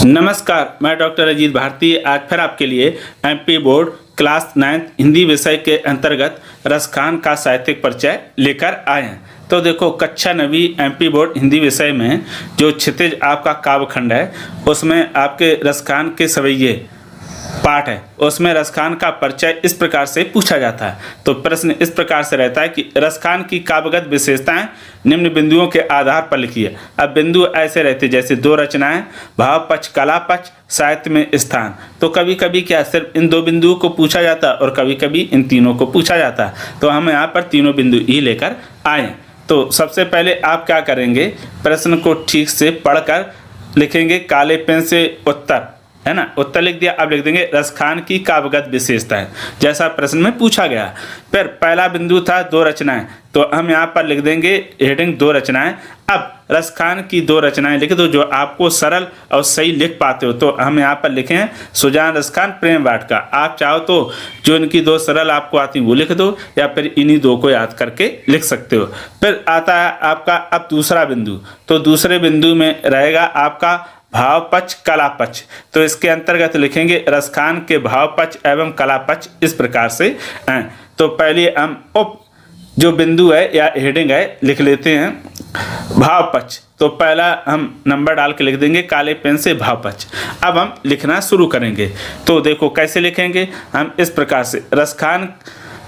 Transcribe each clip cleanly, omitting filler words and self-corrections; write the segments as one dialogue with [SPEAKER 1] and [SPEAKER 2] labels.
[SPEAKER 1] नमस्कार, मैं डॉक्टर अजीत भारती आज फिर आपके लिए एमपी बोर्ड क्लास 9 हिंदी विषय के अंतर्गत रसखान का साहित्यिक परिचय लेकर आए हैं। तो देखो, कक्षा 9वीं एमपी बोर्ड हिंदी विषय में जो क्षितिज आपका काव्यखंड है उसमें आपके रसखान के सवैये पाठ है, उसमें रसखान का परिचय इस प्रकार से पूछा जाता है। तो प्रश्न इस प्रकार से रहता है कि रसखान की काव्यगत विशेषताएं निम्न बिंदुओं के आधार पर लिखिए। अब बिंदु ऐसे रहते जैसे दो रचनाएं, भाव पक्ष, कला पक्ष, साहित्य में स्थान। तो कभी कभी क्या सिर्फ इन दो बिंदुओं को पूछा जाता है और कभी कभी इन तीनों को पूछा जाता है। तो हम यहाँ पर तीनों बिंदु ही लेकर आए। तो सबसे पहले आप क्या करेंगे, प्रश्न को ठीक से पढ़कर लिखेंगे। काले पेन से उत्तर, है ना, उत्तर लिख दिया। अब लिख देंगे रसखान की काव्यगत विशेषताएं, जैसा प्रश्न में पूछा गया। फिर पहला बिंदु था दो रचनाएं, तो हम यहाँ पर लिख देंगे हेडिंग दो रचनाएं। अब रसखान की दो रचनाएं लिखे तो जो आपको सरल और सही लिख पाते हो, तो हम यहाँ पर लिखे हैं सुजान रसखान प्रेम वाटिका। आप चाहो तो जो इनकी दो सरल आपको आती वो लिख दो, या फिर इन्हीं दो को याद करके लिख सकते हो। फिर आता है आपका अब दूसरा बिंदु। तो दूसरे बिंदु में रहेगा आपका भाव पक्ष, कला पक्ष। तो इसके अंतर्गत लिखेंगे रसखान के भाव पक्ष एवं कला पक्ष इस प्रकार से हैं। तो पहले हम उप जो बिंदु है या हेडिंग है लिख लेते हैं भाव पक्ष। तो पहला हम नंबर डाल के लिख देंगे काले पेन से भाव पक्ष। अब हम लिखना शुरू करेंगे। तो देखो कैसे लिखेंगे हम, इस प्रकार से रसखान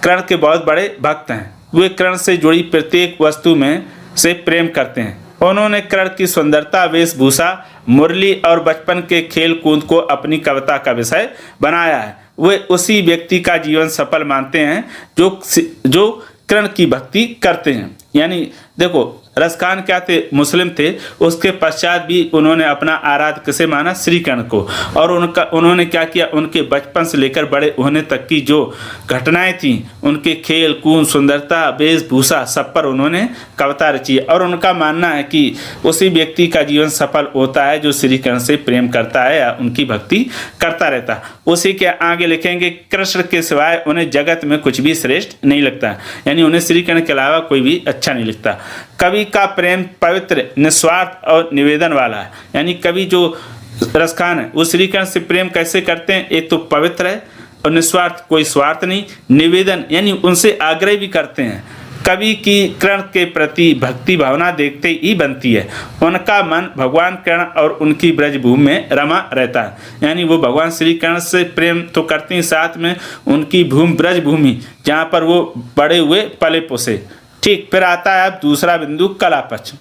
[SPEAKER 1] कर्ण के बहुत बड़े भक्त हैं। वे कर्ण से जुड़ी प्रत्येक वस्तु में से प्रेम करते हैं। उन्होंने कर्ण की सुंदरता, वेशभूषा, मुरली और बचपन के खेल कूद को अपनी कविता का विषय बनाया है। वे उसी व्यक्ति का जीवन सफल मानते हैं जो कर्ण की भक्ति करते हैं। यानी देखो, रसखान क्या थे, मुस्लिम थे। उसके पश्चात भी उन्होंने अपना आराध्य किसे माना, श्री कर्ण को। और उन्होंने क्या किया, उनके बचपन से लेकर बड़े होने तक की जो घटनाएं थी, उनके खेल कूद, सुंदरता, वेशभूषा, सब पर उन्होंने कविता रची है। और उनका मानना है कि उसी व्यक्ति का जीवन सफल होता है जो श्री कर्ण से प्रेम करता है या उनकी भक्ति करता रहता है। उसी के आगे लिखेंगे कृष्ण के सिवाय उन्हें जगत में कुछ भी श्रेष्ठ नहीं लगता। यानी उन्हें श्री कर्ण के अलावा कोई भी अच्छा नहीं लगता। कवि का प्रेम पवित्र, निस्वार्थ और निवेदन वाला है। यानी कवि जो रसखान है वो श्री कर्ण से प्रेम कैसे करते हैं, एक तो पवित्र है और निस्वार्थ, कोई स्वार्थ नहीं, निवेदन यानी उनसे आग्रह भी करते हैं। कवि की कर्ण के प्रति भक्ति भावना देखते ही बनती है। उनका मन भगवान कर्ण और उनकी ब्रजभूमि में रमा रहता है। यानी वो भगवान श्री कर्ण से प्रेम तो करते हैं, साथ में उनकी भूमि ब्रजभूमि जहाँ पर वो बड़े हुए पले पुसे। ठीक, फिर आता है अब दूसरा बिंदु कला पक्ष।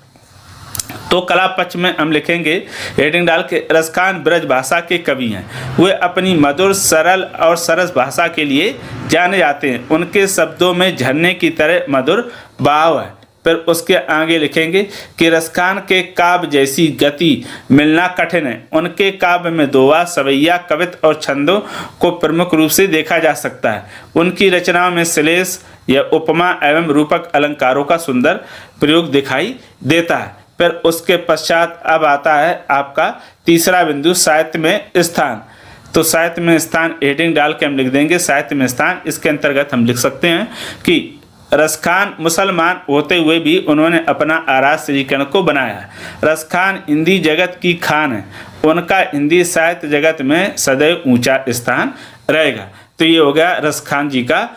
[SPEAKER 1] तो कला पक्ष में हम लिखेंगे हेडिंग डाल के रसखान ब्रज भाषा के कवि हैं। वे अपनी मधुर, सरल और सरस भाषा के लिए जाने जाते हैं। उनके शब्दों में झरने की तरह मधुर भाव है। फिर उसके आगे लिखेंगे कि रसखान के काव्य जैसी गति मिलना कठिन है। उनके काव्य में दोहा, सवैया, कवित्व और छंदों को प्रमुख रूप से देखा जा सकता है। उनकी रचनाओं में श्लेष या उपमा एवं रूपक अलंकारों का सुंदर प्रयोग दिखाई देता है। फिर उसके पश्चात अब आता है आपका तीसरा बिंदु साहित्य में स्थान। तो साहित्य में स्थान हेडिंग डाल के हम लिख देंगे साहित्य में स्थान। इसके अंतर्गत हम लिख सकते हैं कि रसखान मुसलमान होते हुए भी उन्होंने अपना आराध्य श्री कर्ण को बनाया है। रसखान हिंदी जगत की खान है। उनका हिंदी साहित्य जगत में सदैव ऊंचा स्थान रहेगा। तो ये हो गया रसखान जी का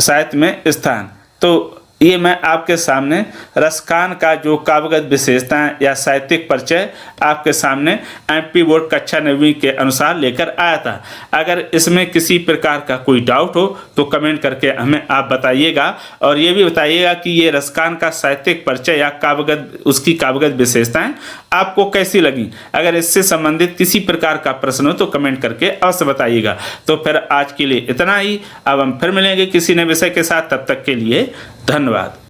[SPEAKER 1] साहित्य में स्थान। तो ये मैं आपके सामने रसखान का जो काव्यगत विशेषताएं या साहित्यिक परिचय आपके सामने एमपी बोर्ड कक्षा 9वीं के अनुसार लेकर आया था। अगर इसमें किसी प्रकार का कोई डाउट हो तो कमेंट करके हमें आप बताइएगा। और ये भी बताइएगा कि ये रसखान का साहित्यिक परिचय या उसकी काव्यगत विशेषताएं आपको कैसी लगी। अगर इससे संबंधित किसी प्रकार का प्रश्न हो तो कमेंट करके अवश्य बताइएगा। तो फिर आज के लिए इतना ही। अब हम फिर मिलेंगे किसी नए विषय के साथ। तब तक के लिए धन्यवाद।